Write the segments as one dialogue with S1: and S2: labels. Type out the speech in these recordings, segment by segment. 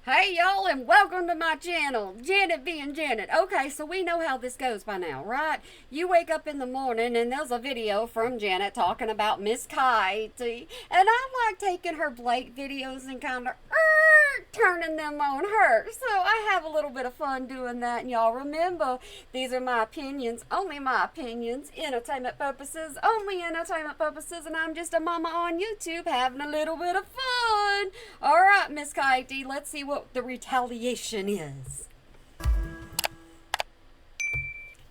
S1: Hey y'all, and welcome to my channel, Janet being Janet. Okay, so we know how this goes by now, right? You wake up in the morning and there's a video from Janet talking about Miss Kitey, and I like taking her Blake videos and kind of turning them on her. So I have a little bit of fun doing that, and y'all remember, these are my opinions, only my opinions, entertainment purposes, only entertainment purposes, and I'm just a mama on YouTube having a little bit of fun. All right, Miss Kitey, let's see what the retaliation is.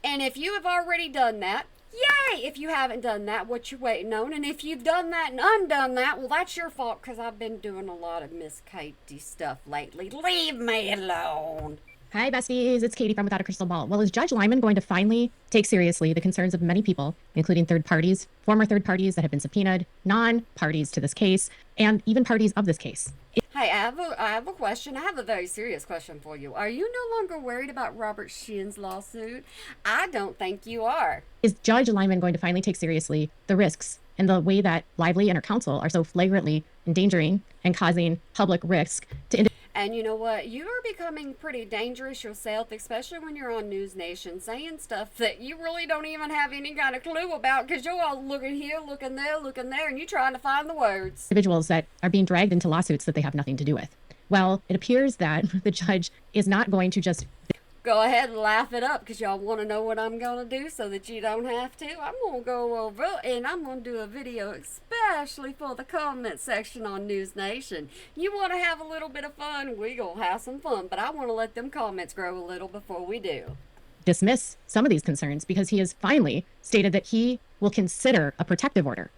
S1: And if you have already done that, yay! If you haven't done that, what you waiting on? And if you've done that and undone that, well, that's your fault, because I've been doing a lot of Miss Kitey stuff lately. Leave me alone.
S2: Hi, besties. It's Katie from Without a Crystal Ball. Well, is Judge Lyman going to finally take seriously the concerns of many people, including third parties, former third parties that have been subpoenaed, non-parties to this case, and even parties of this case?
S1: Hey, I have a question. I have a very serious question for you. Are you no longer worried about Robert Shinn's lawsuit? I don't think you are.
S2: Is Judge Lyman going to finally take seriously the risks and the way that Lively and her counsel are so flagrantly endangering and causing public risk to
S1: And you know what? You are becoming pretty dangerous yourself, especially when you're on News Nation saying stuff that you really don't even have any kind of clue about, because you're all looking here, looking there, and you're trying to find the words.
S2: individuals that are being dragged into lawsuits that they have nothing to do with? Well, it appears that the judge is not going to just
S1: Go ahead and laugh it up, because y'all want to know what I'm going to do so that you don't have to. I'm going to go over and I'm going to do a video especially for the comment section on News Nation. You want to have a little bit of fun? We going to have some fun, but I want to let them comments grow a little before we do.
S2: dismiss some of these concerns because he has finally stated that he will consider a protective order.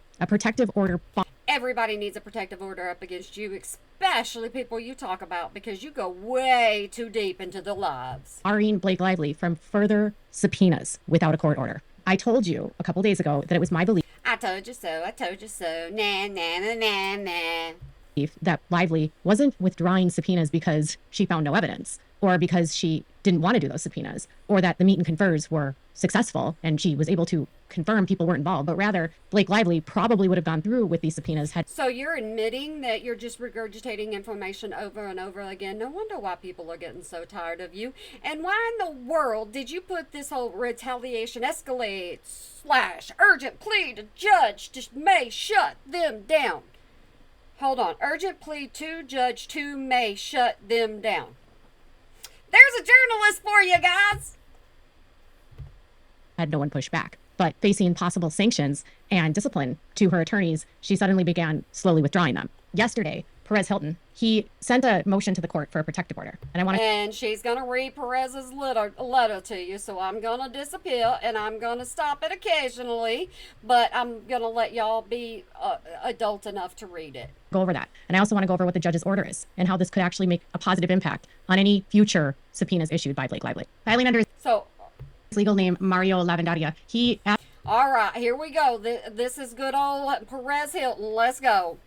S1: Everybody needs a protective order up against you, especially people you talk about, because you go way too deep into their lives.
S2: Barring Blake Lively from further subpoenas without a court order. I told you a couple days ago that it was my belief
S1: I told you so, I told you so, nah, nah, nah, nah, nah.
S2: that Lively wasn't withdrawing subpoenas because she found no evidence or because she didn't want to do those subpoenas or that the meet and confers were successful and she was able to confirm people weren't involved, but rather Blake Lively probably would have gone through with these subpoenas had.
S1: So you're admitting that you're just regurgitating information over and over again. No wonder why people are getting so tired of you. And why in the world did you put this whole retaliation escalate / urgent plea to judge may shut them down? Hold on. Urgent plea to judge to may shut them down. There's a journalist for you guys.
S2: Had no one push back. But facing possible sanctions and discipline to her attorneys, she suddenly began slowly withdrawing them. Yesterday, Perez Hilton, he sent a motion to the court for a protective order.
S1: And she's going to read Perez's letter to you, so I'm going to disappear, and I'm going to stop it occasionally, but I'm going to let y'all be adult enough to read it.
S2: Go over that. And I also want to go over what the judge's order is and how this could actually make a positive impact on any future subpoenas issued by Blake Lively. Filing under his legal name, Mario Lavandaria, he...
S1: All right, here we go. This is good old Perez Hilton. Let's go.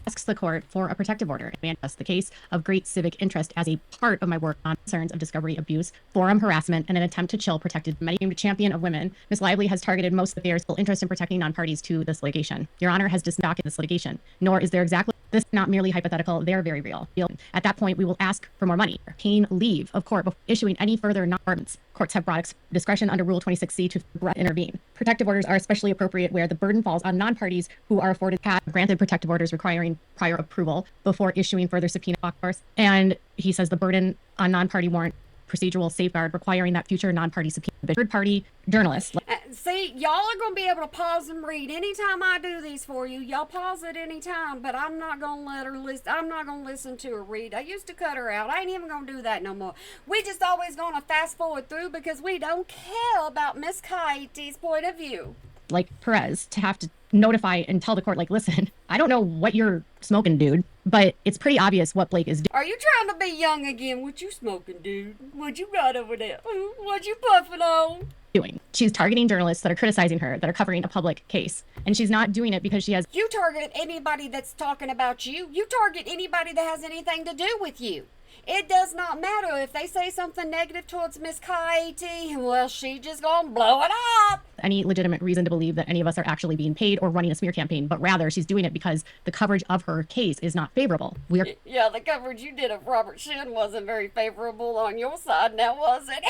S2: Asks the court for a protective order and the case of great civic interest as a part of my work on concerns of discovery abuse, forum harassment, and an attempt to chill protected named champion of women. Ms. Lively has targeted most of their still interest in protecting non-parties to this litigation. Your Honor has dismissed this litigation, nor is there exactly this not merely hypothetical, they're very real. At that point, we will ask for more money, paying leave of court before issuing any further non-pardons. Courts have broad discretion under Rule 26C to intervene. Protective orders are especially appropriate where the burden falls on non-parties who are afforded granted protective orders requiring prior approval before issuing further subpoena, of course. And he says the burden on non-party warrant procedural safeguard requiring that future non-party subpoena third-party journalists.
S1: See, y'all are going to be able to pause and read anytime I do these for you. Y'all pause at any time, but I'm not going to let her listen. I'm not going to listen to her read. I used to cut her out. I ain't even going to do that no more. We just always going to fast forward through because we don't care about Miss Kitey's point of view.
S2: Like Perez to have to notify and tell the court, like, listen, I don't know what you're smoking, dude, but it's pretty obvious what Blake is doing.
S1: Are you trying to be young again? What you smoking, dude? What you got over there? What you puffing on?
S2: She's targeting journalists that are criticizing her, that are covering a public case. And she's not doing it because she has...
S1: You target anybody that's talking about you. You target anybody that has anything to do with you. It does not matter if they say something negative towards Miss Katie. Well, she just gonna blow it up.
S2: Any legitimate reason to believe that any of us are actually being paid or running a smear campaign, but rather she's doing it because the coverage of her case is not favorable. We're
S1: Yeah, the coverage you did of Robert Shin wasn't very favorable on your side, now was it?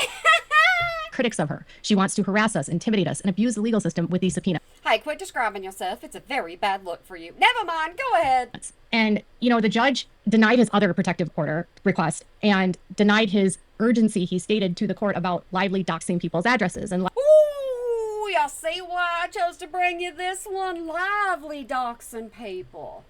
S2: critics of her. She wants to harass us, intimidate us, and abuse the legal system with these subpoenas.
S1: Hey, quit describing yourself. It's a very bad look for you. Never mind. Go ahead.
S2: And, the judge denied his other protective order request and denied his urgency he stated to the court about Lively doxing people's addresses. And
S1: Ooh, y'all see why I chose to bring you this one? Lively doxing people.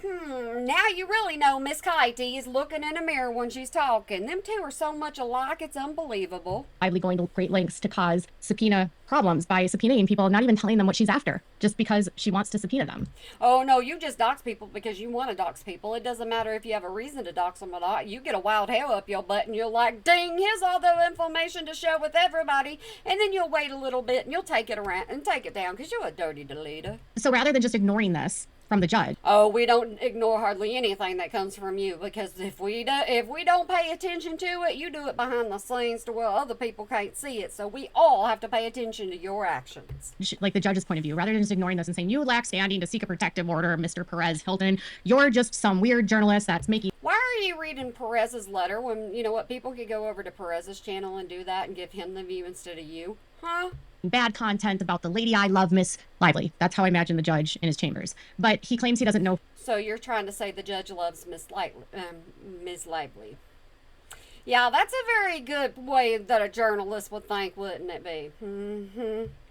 S1: Now you really know Miss Katie is looking in a mirror when she's talking. Them two are so much alike, it's unbelievable.
S2: Lively going to great lengths to cause subpoena problems by subpoenaing people, not even telling them what she's after, just because she wants to subpoena them.
S1: Oh, no, you just dox people because you want to dox people. It doesn't matter if you have a reason to dox them or not. You get a wild hair up your butt and you're like, ding, here's all the information to share with everybody. And then you'll wait a little bit and you'll take it around and take it down because you're a dirty deleter.
S2: So rather than just ignoring this from the judge.
S1: Oh, we don't ignore hardly anything that comes from you, because if we don't pay attention to it, you do it behind the scenes to where other people can't see it. So we all have to pay attention to your actions.
S2: Like the judge's point of view, rather than just ignoring this and saying, you lack standing to seek a protective order, Mr. Perez Hilton. You're just some weird journalist that's making...
S1: Why are you reading Perez's letter when, you know what, people could go over to Perez's channel and do that and give him the view instead of you? Huh?
S2: Bad content about the lady I love, Miss Lively. That's how I imagine the judge in his chambers. But he claims he doesn't know.
S1: So you're trying to say the judge loves Miss Lively. Yeah, that's a very good way that a journalist would think, wouldn't it be?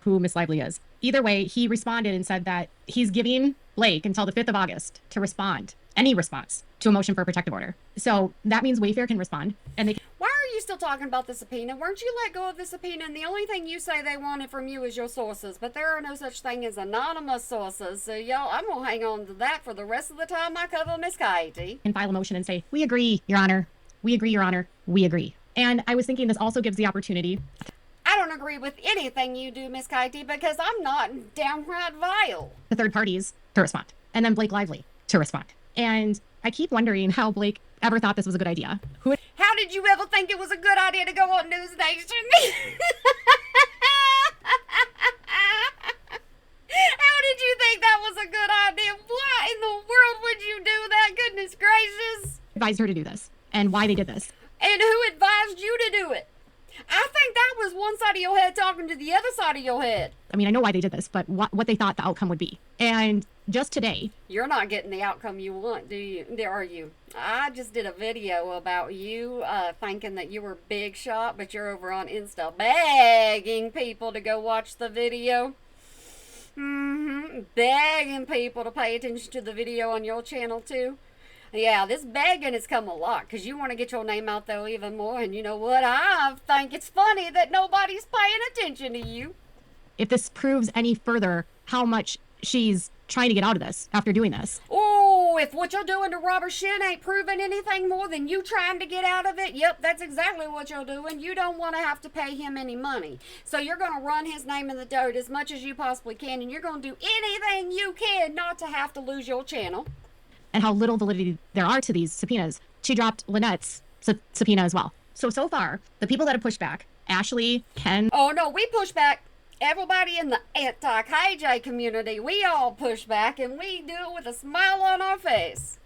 S2: Who Miss Lively is. Either way, he responded and said that he's giving Blake until the 5th of August to respond, any response, to a motion for a protective order. So that means Wayfair can respond, and they...
S1: Why are you still talking about the subpoena? Weren't you let go of the subpoena? And the only thing you say they wanted from you is your sources. But there are no such thing as anonymous sources. So, y'all, I'm going to hang on to that for the rest of the time I cover Miss Katie.
S2: And file a motion and say, we agree, Your Honor. We agree, Your Honor. We agree. And I was thinking this also gives the opportunity...
S1: I don't agree with anything you do, Miss Katie, because I'm not downright vile.
S2: The third parties to respond. And then Blake Lively to respond. And I keep wondering how Blake ever thought this was a good idea.
S1: How did you ever think it was a good idea to go on News Nation? How did you think that was a good idea? Why in the world would you do that? Goodness gracious.
S2: Advised her to do this and why they did this.
S1: And who advised you to do it? I think that was one side of your head talking to the other side of your head.
S2: I mean, I know why they did this, but what they thought the outcome would be. And just today...
S1: You're not getting the outcome you want, do you? Are you? I just did a video about you thinking that you were big shot, but you're over on Insta begging people to go watch the video. Begging people to pay attention to the video on your channel, too. Yeah, this begging has come a lot because you want to get your name out there even more. And you know what? I think it's funny that nobody's paying attention to you.
S2: If this proves any further how much she's trying to get out of this after doing this.
S1: Oh, if what you're doing to Robert Shin ain't proving anything more than you trying to get out of it, yep, that's exactly what you're doing. You don't want to have to pay him any money. So you're going to run his name in the dirt as much as you possibly can. And you're going to do anything you can not to have to lose your channel.
S2: And how little validity there are to these subpoenas. She dropped Lynette's subpoena as well. So far, the people that have pushed back, Ashley, Ken...
S1: Oh, no, we push back. Everybody in the anti-KJ community, we all push back, and we do it with a smile on our face.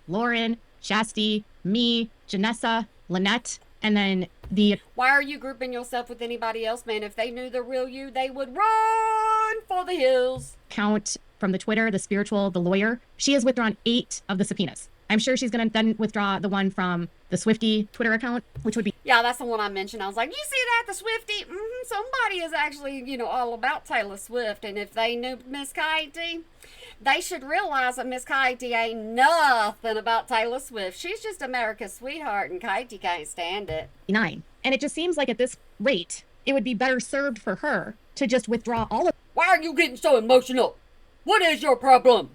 S2: Lauren, Shasti, me, Janessa, Lynette, and then the...
S1: Why are you grouping yourself with anybody else, man? If they knew the real you, they would run for the hills.
S2: Count from the Twitter, the spiritual, the lawyer. She has withdrawn 8 of the subpoenas. I'm sure she's going to then withdraw the one from the Swifty Twitter account, which would be...
S1: Yeah, that's the one I mentioned. I was like, you see that, the Swifty? Somebody is actually, all about Taylor Swift. And if they knew Miss Katie, they should realize that Miss Katie ain't nothing about Taylor Swift. She's just America's sweetheart, and Katie can't stand it.
S2: 9. And it just seems like at this rate, it would be better served for her to just withdraw all of...
S1: Why are you getting so emotional? What is your problem?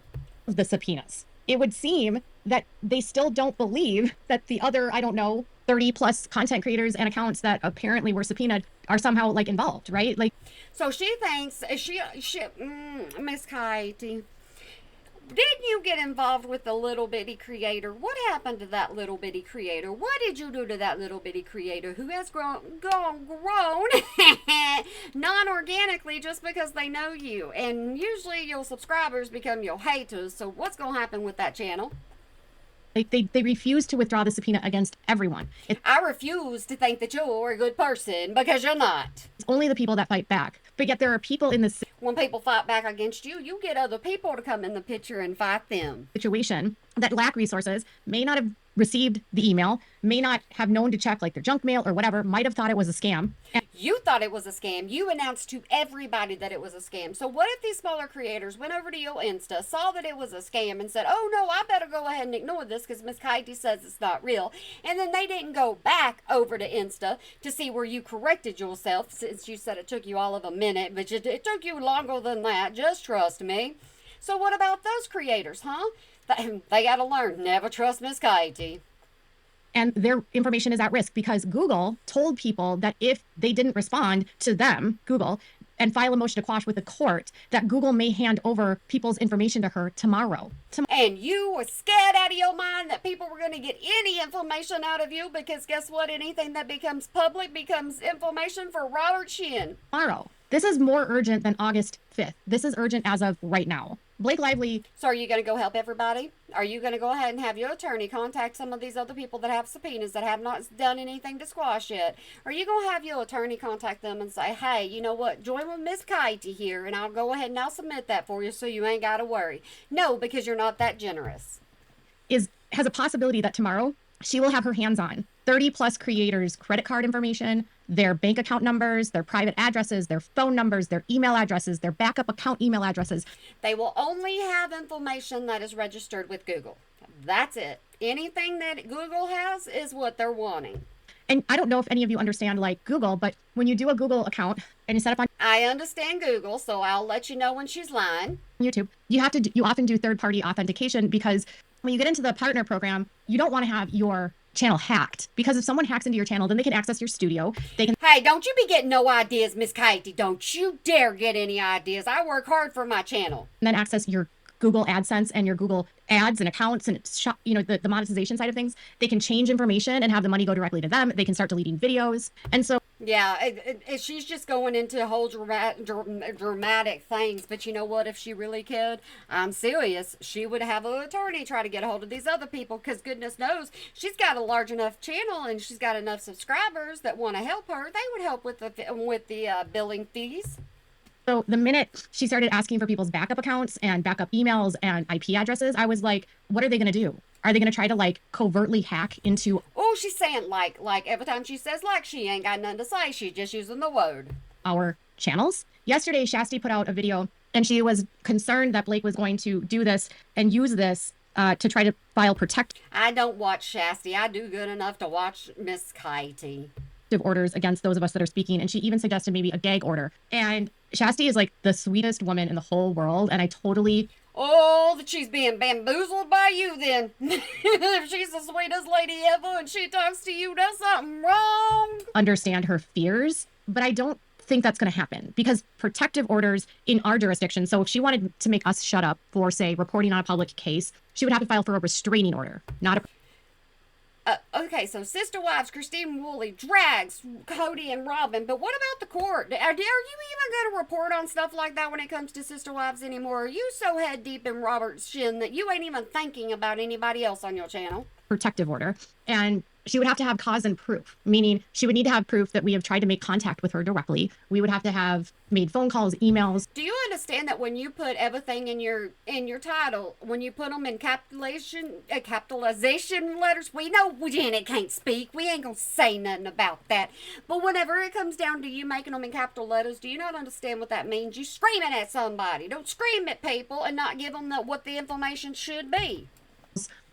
S2: The subpoenas. It would seem that they still don't believe that the other, 30 plus content creators and accounts that apparently were subpoenaed are somehow involved, right?
S1: So she thinks Miss Katie, Didn't you get involved with the little bitty creator? What happened to that little bitty creator? What did you do to that little bitty creator who has grown non-organically just because they know you? And usually your subscribers become your haters. So what's going to happen with that channel?
S2: They refuse to withdraw the subpoena against everyone.
S1: I refuse to think that you're a good person because you're not.
S2: It's only the people that fight back. But yet there are people in this
S1: When people fight back against you, you get other people to come in the picture and fight them.
S2: situation that lack resources, may not have received the email, may not have known to check like their junk mail or whatever, might have thought it was a scam. And
S1: You thought it was a scam. You announced to everybody that it was a scam. So what if these smaller creators went over to your Insta, saw that it was a scam, and said, oh no, I better go ahead and ignore this because Miss Katie says it's not real. And then they didn't go back over to Insta to see where you corrected yourself, since you said it took you all of a minute, but it took you longer than that. Just trust me. So what about those creators, huh? They got to learn. Never trust Miss Katie.
S2: and their information is at risk because Google told people that if they didn't respond to them, Google, and file a motion to quash with the court, that Google may hand over people's information to her tomorrow.
S1: And you were scared out of your mind that people were going to get any information out of you because guess what? Anything that becomes public becomes information for Robert Shin.
S2: Tomorrow. This is more urgent than August 5th. This is urgent as of right now. Blake Lively.
S1: So are you going to go help everybody? Are you going to go ahead and have your attorney contact some of these other people that have subpoenas that have not done anything to squash it? Are you going to have your attorney contact them and say, hey, you know what, join with Miss Katie here and I'll go ahead and I'll submit that for you so you ain't got to worry? No, because you're not that generous.
S2: Has a possibility that tomorrow she will have her hands on 30 plus creators' credit card information, their bank account numbers, their private addresses, their phone numbers, their email addresses, their backup account email addresses.
S1: They will only have information that is registered with Google. That's it. Anything that Google has is what they're wanting.
S2: And I don't know if any of you understand like Google, but when you do a Google account and you set up on
S1: I understand Google, so I'll let you know when she's lying.
S2: YouTube, you often do third-party authentication because when you get into the partner program, you don't want to have your channel hacked because if someone hacks into your channel, then they can access your studio. They can
S1: Hey, don't you be getting no ideas, Miss Katie. Don't you dare get any ideas. I work hard for my channel.
S2: then access your Google AdSense and your Google ads and accounts and the monetization side of things. They can change information and have the money go directly to them. They can start deleting videos. And so
S1: Yeah, she's just going into whole dramatic things. But you know what? If she really could, I'm serious, she would have an attorney try to get a hold of these other people because goodness knows she's got a large enough channel and she's got enough subscribers that want to help her. They would help with the billing fees.
S2: So the minute she started asking for people's backup accounts and backup emails and IP addresses, I was like, what are they going to do? Are they going to try to like covertly hack into
S1: Oh, she's saying like every time she says like, she ain't got nothing to say. She's just using the word.
S2: our channels? Yesterday, Shasti put out a video and she was concerned that Blake was going to do this and use this to try to file protective
S1: I don't watch Shasti. I do good enough to watch Miss Katie.
S2: orders against those of us that are speaking. And she even suggested maybe a gag order. And Shasti is like the sweetest woman in the whole world. And I totally
S1: Oh, that she's being bamboozled by you then. If she's the sweetest lady ever and she talks to you, there's something wrong.
S2: understand her fears, but I don't think that's going to happen because protective orders in our jurisdiction. So if she wanted to make us shut up for, say, reporting on a public case, she would have to file for a restraining order, not a.
S1: Okay, so Sister Wives, Christine Woolley drags Cody and Robin, but what about the court? Are you even going to report on stuff like that when it comes to Sister Wives anymore? Are you so head deep in Robert's shin that you ain't even thinking about anybody else on your channel?
S2: Protective order, and she would have to have cause and proof, meaning she would need to have proof that we have tried to make contact with her directly. We would have to have made phone calls, emails.
S1: Do you understand that when you put everything in your title, when you put them in capitalization letters, we know Janet can't speak. We ain't gonna say nothing about that. But whenever it comes down to you making them in capital letters, do you not understand what that means? You screaming at somebody. Don't scream at people and not give them what the information should be.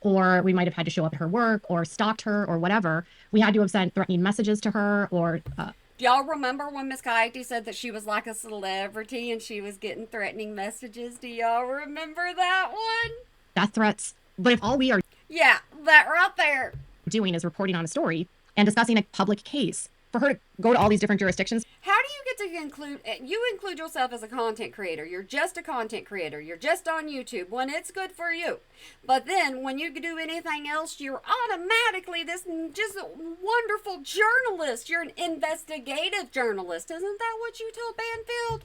S2: Or we might have had to show up at her work or stalked her or whatever. We had to have sent threatening messages to her or
S1: Do y'all remember when Miss Katie said that she was like a celebrity and she was getting threatening messages? Do y'all remember that one?
S2: death threats. But if all we are
S1: Yeah, that right there.
S2: doing is reporting on a story and discussing a public case, for her to go to all these different jurisdictions,
S1: How do you get you include yourself as a content creator. You're just a content creator. You're just on YouTube when it's good for you. But then when you do anything else, you're automatically this just wonderful journalist. You're an investigative journalist. Isn't that what you told Banfield?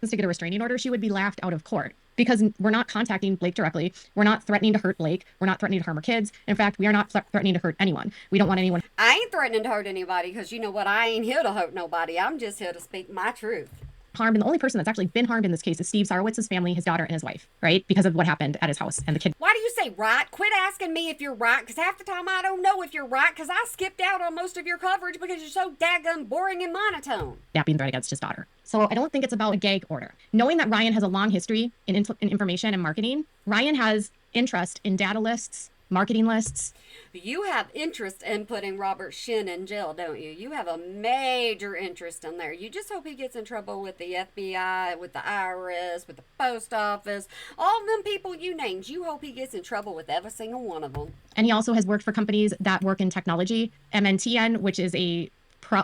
S2: To get a restraining order, she would be laughed out of court because we're not contacting Blake directly. We're not threatening to hurt Blake. We're not threatening to harm her kids. In fact, we are not threatening to hurt anyone. We don't want anyone.
S1: I ain't threatening to hurt anybody because you know what? I ain't here to hurt nobody. I'm just here to speak my truth.
S2: Harmed, and the only person that's actually been harmed in this case is Steve Sorowitz's family, his daughter, and his wife, right? Because of what happened at his house and the kid.
S1: Why do you say right? Quit asking me if you're right, because half the time I don't know if you're right, because I skipped out on most of your coverage because you're so daggum boring and monotone.
S2: That being threat against his daughter. So I don't think it's about a gag order. Knowing that Ryan has a long history in information and marketing, Ryan has interest in data lists, marketing lists.
S1: You have interest in putting Robert Shin in jail, don't you? You have a major interest in there. You just hope he gets in trouble with the FBI, with the IRS, with the post office, all them people you named. You hope he gets in trouble with every single one of them.
S2: And he also has worked for companies that work in technology. MNTN, which is a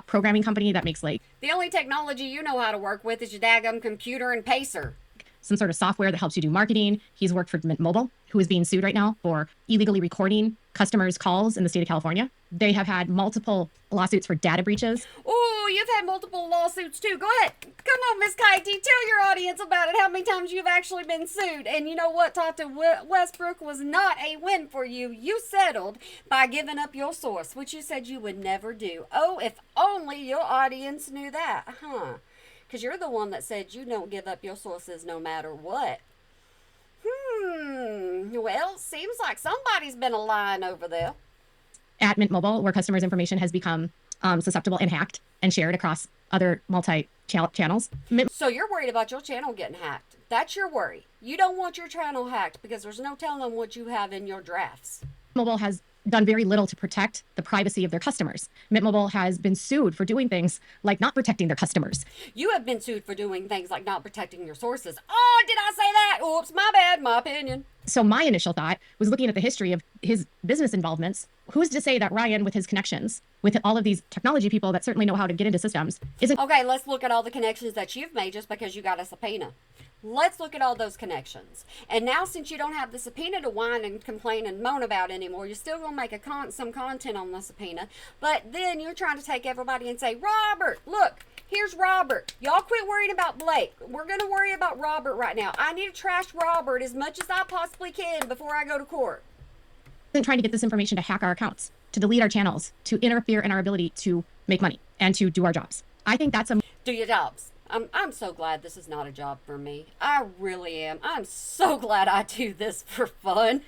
S2: programming company that makes like...
S1: The only technology you know how to work with is your daggum computer and Pacer.
S2: Some sort of software that helps you do marketing. He's worked for Mint Mobile, who is being sued right now for illegally recording customers' calls in the state of California. They have had multiple lawsuits for data breaches.
S1: Oh, you've had multiple lawsuits too. Go ahead. Come on, Miss Katie. Tell your audience about it, how many times you've actually been sued. And you know what, Tata Westbrook was not a win for you. You settled by giving up your source, which you said you would never do. Oh, if only your audience knew that, huh? Because you're the one that said you don't give up your sources no matter what. Well, seems like somebody's been lying over there.
S2: At Mint Mobile, where customers' information has become susceptible and hacked and shared across other multi-channels.
S1: So you're worried about your channel getting hacked. That's your worry. You don't want your channel hacked because there's no telling what you have in your drafts.
S2: Mobile has done very little to protect the privacy of their customers. Mint Mobile has been sued for doing things like not protecting their customers.
S1: You have been sued for doing things like not protecting your sources. Oh, did I say that? Oops, my bad, my opinion.
S2: So my initial thought was looking at the history of his business involvements. Who's to say that Ryan, with his connections, with all of these technology people that certainly know how to get into systems, isn't...
S1: Okay, let's look at all the connections that you've made just because you got a subpoena. Let's look at all those connections. And now, since you don't have the subpoena to whine and complain and moan about anymore, you're still going to make some content on the subpoena. But then you're trying to take everybody and say, Robert, look, here's Robert. Y'all quit worrying about Blake. We're going to worry about Robert right now. I need to trash Robert as much as I possibly can before I go to court.
S2: Trying to get this information to hack our accounts, to delete our channels, to interfere in our ability to make money and to do our jobs. I think that's a...
S1: Do your jobs. I'm so glad this is not a job for me. I really am. I'm so glad I do this for fun.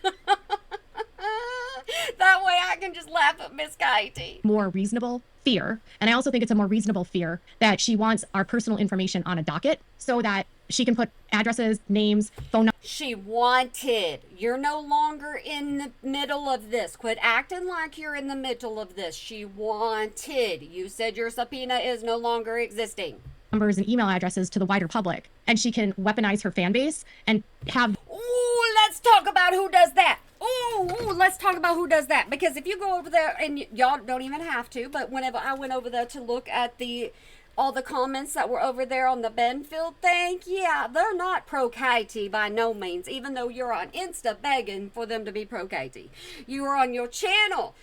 S1: That way I can just laugh at Miss Katie.
S2: More reasonable fear. And I also think it's a more reasonable fear that she wants our personal information on a docket so that she can put addresses, names, phone numbers.
S1: She wanted. You're no longer in the middle of this. Quit acting like you're in the middle of this. She wanted. You said your subpoena is no longer existing.
S2: Numbers and email addresses to the wider public. And she can weaponize her fan base and have...
S1: Ooh, let's talk about who does that. Ooh, let's talk about who does that. Because if you go over there, and y'all don't even have to, but whenever I went over there to look at all the comments that were over there on the Benfield thing, yeah, they're not pro-Katie by no means, even though you're on Insta begging for them to be pro-Katie. You are on your channel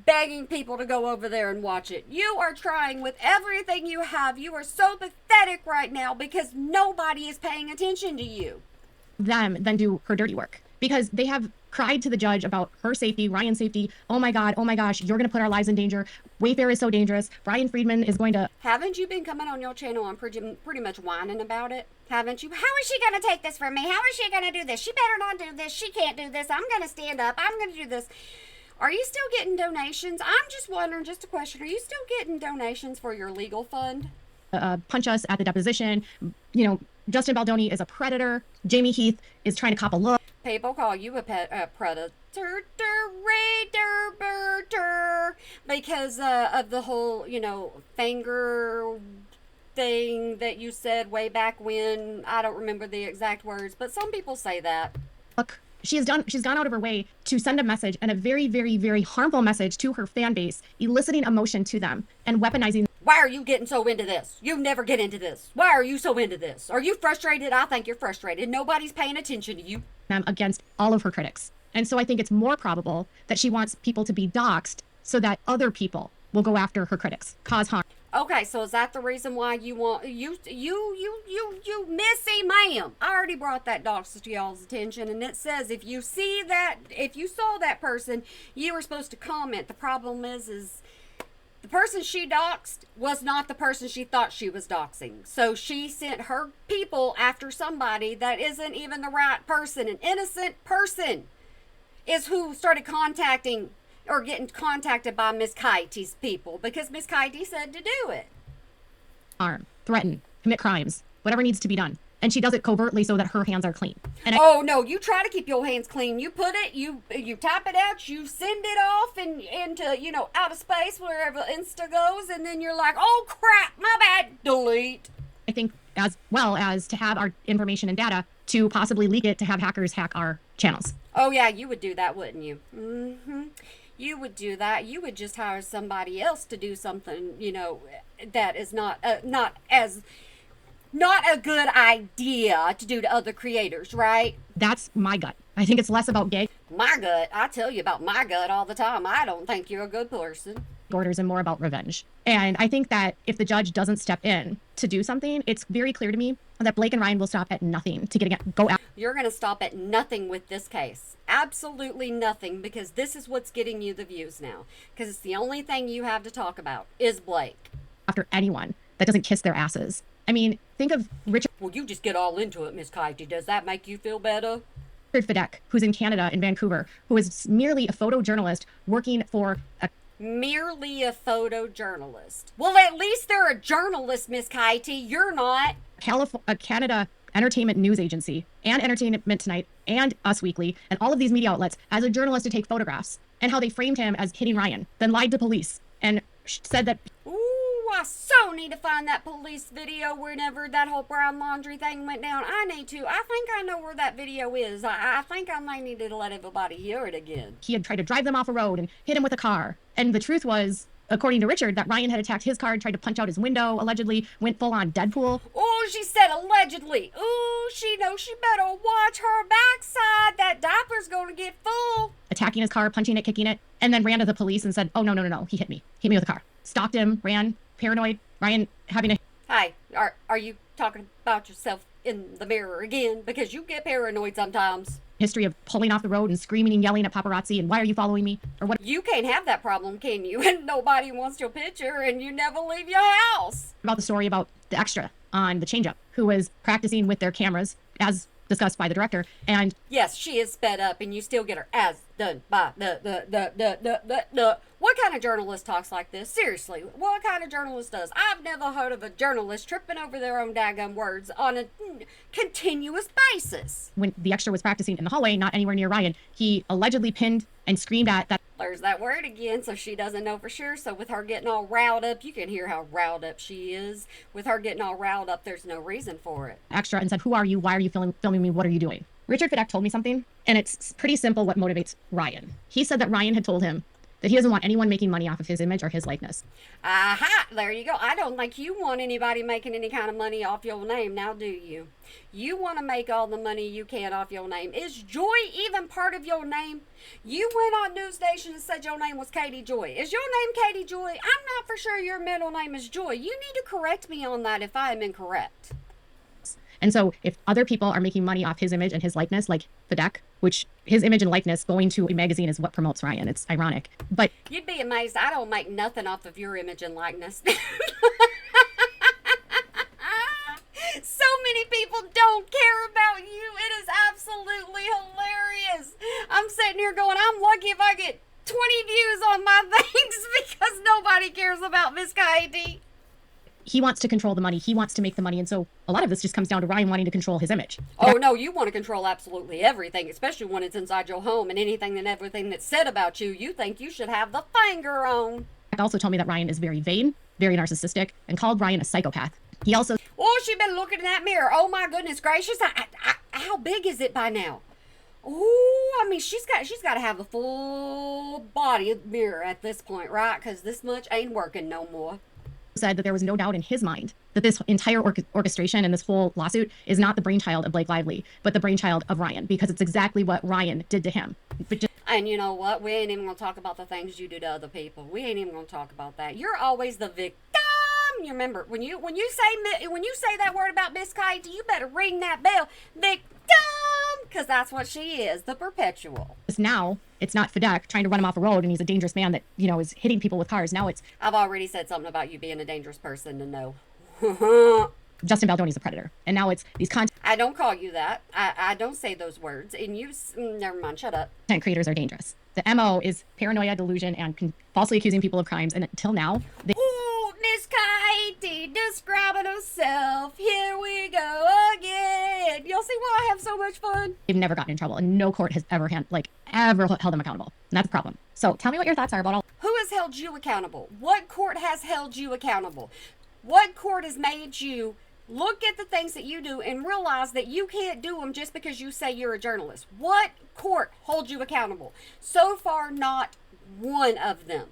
S1: begging people to go over there and watch it. You are trying with everything you have. You are so pathetic right now because nobody is paying attention to you.
S2: Them then do her dirty work because they have cried to the judge about her safety, Ryan's safety. Oh my God, oh my gosh, you're going to put our lives in danger. Wayfair is so dangerous. Brian Friedman is going to...
S1: Haven't you been coming on your channel and pretty much whining about it? Haven't you? How is she going to take this from me? How is she going to do this? She better not do this. She can't do this. I'm going to stand up. I'm going to do this. Are you still getting donations? I'm just wondering, just a question. Are you still getting donations for your legal fund?
S2: Punch us at the deposition. You know, Justin Baldoni is a predator. Jamie Heath is trying to cop a look.
S1: People call you a predator because of the whole, finger thing that you said way back when. I don't remember the exact words, but some people say that.
S2: Look, she's gone out of her way to send a message, and a very, very, very harmful message to her fan base, eliciting emotion to them and weaponizing
S1: Why are you getting so into this? You never get into this. Why are you so into this? Are you frustrated? I think you're frustrated. Nobody's paying attention to you.
S2: Against all of her critics. And so I think it's more probable that she wants people to be doxxed so that other people will go after her critics, cause harm.
S1: Okay, so is that the reason why you want you Missy ma'am? I already brought that dox to y'all's attention, and it says if you saw that person, you were supposed to comment. The problem is the person she doxed was not the person she thought she was doxing. So she sent her people after somebody that isn't even the right person. An innocent person is who started contacting or getting contacted by Miss Kitey's people because Miss Kitey said to do it.
S2: Harm, threaten, commit crimes, whatever needs to be done. And she does it covertly so that her hands are clean. And
S1: oh no, you try to keep your hands clean. You put it, you type it out, you send it off into outer space wherever Insta goes, and then you're like, oh crap, my bad, delete.
S2: I think as well as to have our information and data to possibly leak it to have hackers hack our channels.
S1: Oh yeah, you would do that, wouldn't you? Mm-hmm. You would do that. You would just hire somebody else to do something, that is not a good idea to do to other creators, right?
S2: That's my gut. I think it's less about gay
S1: My gut. I tell you about my gut all the time. I don't think you're a good person.
S2: orders and more about revenge. And I think that if the judge doesn't step in to do something, it's very clear to me that Blake and Ryan will stop at nothing to go out.
S1: You're going to stop at nothing with this case. Absolutely nothing, because this is what's getting you the views now. Because it's the only thing you have to talk about is Blake.
S2: After anyone that doesn't kiss their asses. I mean, think of Richard.
S1: Well, you just get all into it, Miss Kitey. Does that make you feel better?
S2: Fidek, who's in Canada, in Vancouver, who is merely a photojournalist working for
S1: merely a photojournalist. Well, at least they're a journalist, Miss Kitey. You're not.
S2: A Canada entertainment news agency and Entertainment Tonight and Us Weekly and all of these media outlets as a journalist to take photographs, and how they framed him as hitting Ryan, then lied to police and said that.
S1: Ooh, I so need to find that police video whenever that whole brown laundry thing went down. I need to. I think I know where that video is. I think I might need to let everybody hear it again.
S2: He had tried to drive them off a road and hit him with a car. And the truth was, according to Richard, that Ryan had attacked his car and tried to punch out his window, allegedly went full on Deadpool.
S1: Ooh, she said allegedly. Ooh, she knows she better watch her backside. That diaper's gonna get full.
S2: Attacking his car, punching it, kicking it, and then ran to the police and said, oh, no, he hit me with a car. Stalked him, ran, paranoid, Ryan having a...
S1: Hi, are you talking about yourself in the mirror again? Because you get paranoid sometimes.
S2: History of pulling off the road and screaming and yelling at paparazzi and why are you following me? Or what?
S1: You can't have that problem, can you? And nobody wants your picture and you never leave your house.
S2: About the story about the extra on the Change Up, who was practicing with their cameras, as discussed by the director, and...
S1: Yes, she is sped up and you still get her as done by the. What kind of journalist talks like this? Seriously, what kind of journalist does? I've never heard of a journalist tripping over their own daggum words on a continuous basis.
S2: When the extra was practicing in the hallway, not anywhere near Ryan, he allegedly pinned and screamed at that...
S1: There's that word again, so she doesn't know for sure. So with her getting all riled up, you can hear how riled up she is. With her getting all riled up, there's no reason for it.
S2: Extra and said, who are you? Why are you filming me? What are you doing? Richard Fidek told me something, and it's pretty simple what motivates Ryan. He said that Ryan had told him that he doesn't want anyone making money off of his image or his likeness.
S1: Aha! There you go. I don't think you want anybody making any kind of money off your name, now do you? You want to make all the money you can off your name. Is Joy even part of your name? You went on News Nation and said your name was Katie Joy. Is your name Katie Joy? I'm not for sure your middle name is Joy. You need to correct me on that if I am incorrect.
S2: And so if other people are making money off his image and his likeness, like Fidek, which his image and likeness going to a magazine is what promotes Ryan. It's ironic. But
S1: you'd be amazed. I don't make nothing off of your image and likeness. So many people don't care about you. It is absolutely hilarious. I'm sitting here going, I'm lucky if I get 20 views on my things because nobody cares about Miss Kitey.
S2: He wants to control the money. He wants to make the money. And so a lot of this just comes down to Ryan wanting to control his image.
S1: Oh, no, you want to control absolutely everything, especially when it's inside your home and anything and everything that's said about you, you think you should have the finger on.
S2: He also told me that Ryan is very vain, very narcissistic, and called Ryan a psychopath. He also...
S1: Oh, she been looking in that mirror. Oh, my goodness gracious. How big is it by now? Oh, I mean, she's got to have a full body mirror at this point, right? Because this much ain't working no more.
S2: said that there was no doubt in his mind that this entire orchestration and this whole lawsuit is not the brainchild of Blake Lively, but the brainchild of Ryan, because it's exactly what Ryan did to him. But just
S1: And you know what? We ain't even gonna talk about the things you do to other people. We ain't even gonna talk about that. You're always the victim. You remember when you say that word about Miss Kite, you better ring that bell, victim, because that's what she is, the perpetual.
S2: now it's not Fedek trying to run him off a road and he's a dangerous man that, you know, is hitting people with cars. Now it's
S1: I've already said something about you being a dangerous person to know.
S2: Justin Baldoni's a predator. And now it's these content
S1: I don't call you that. I don't say those words. And never mind, shut up.
S2: creators are dangerous. The MO is paranoia, delusion, and falsely accusing people of crimes. And until now,
S1: Ooh, Miss Kitey describing herself. Here we go again. You'll see why I have so much fun.
S2: they've never gotten in trouble, and no court has ever held them accountable. And that's a problem. So tell me what your thoughts are about all.
S1: Who has held you accountable? What court has held you accountable? What court has made you look at the things that you do and realize that you can't do them just because you say you're a journalist? What court holds you accountable? So far, not one of them.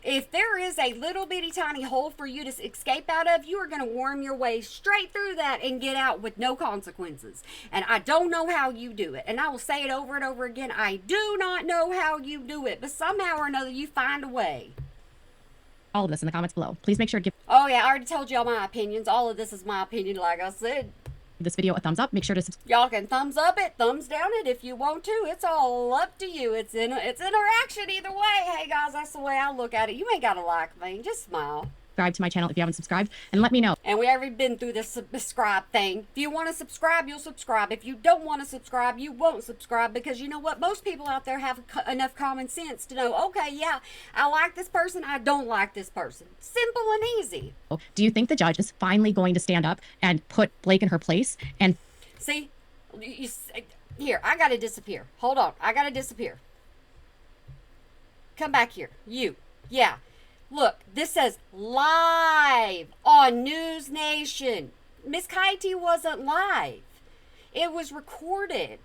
S1: If there is a little bitty tiny hole for you to escape out of, you are going to worm your way straight through that and get out with no consequences. And I don't know how you do it. And I will say it over and over again. I do not know how you do it, but somehow or another you find a way.
S2: All of this in the comments below. Please make sure to give
S1: Oh yeah, I already told y'all my opinions. All of this is my opinion, like I said.
S2: this video a thumbs up. Make sure to subscribe.
S1: Y'all can thumbs up it, thumbs down it if you want to. It's all up to you. It's interaction either way. Hey guys, that's the way I look at it. You ain't gotta like me. Just smile.
S2: Subscribe to my channel if you haven't subscribed, and let me know.
S1: And we already been through this subscribe thing. If you want to subscribe, you'll subscribe. If you don't want to subscribe, you won't subscribe, because you know what? Most people out there have enough common sense to know, okay, yeah, I like this person, I don't like this person. Simple and easy.
S2: Do you think the judge is finally going to stand up and put Blake in her place? And
S1: See, here, I gotta disappear. Hold on, I gotta disappear. Come back here. You. Yeah. Look, this says live on News Nation. Miss Kitey wasn't live. It was recorded.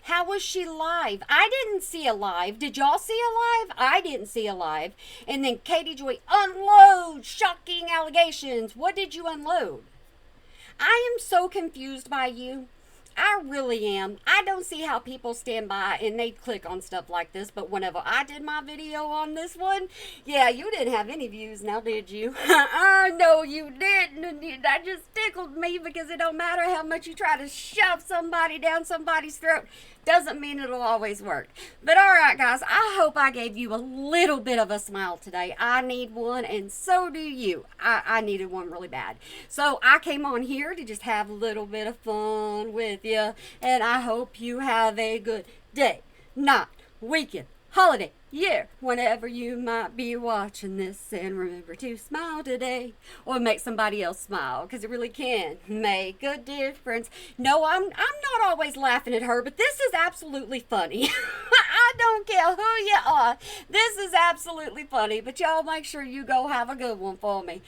S1: How was she live? I didn't see a live. Did y'all see a live? I didn't see a live. And then Katie Joy unloads shocking allegations. What did you unload? I am so confused by you. I really am. I don't see how people stand by and they click on stuff like this, but whenever I did my video on this one, yeah, you didn't have any views now, did you? No, you didn't. That just tickled me, because it don't matter how much you try to shove somebody down somebody's throat. Doesn't mean it'll always work. But all right, guys, I hope I gave you a little bit of a smile today. I need one, and so do you. I needed one really bad. So I came on here to just have a little bit of fun with you, and I hope you have a good day, night, weekend, holiday, year, whenever you might be watching this. And remember to smile today, or make somebody else smile, because it really can make a difference. No, I'm not always laughing at her, but this is absolutely funny. I don't care who you are. This is absolutely funny. But y'all make sure you go have a good one for me.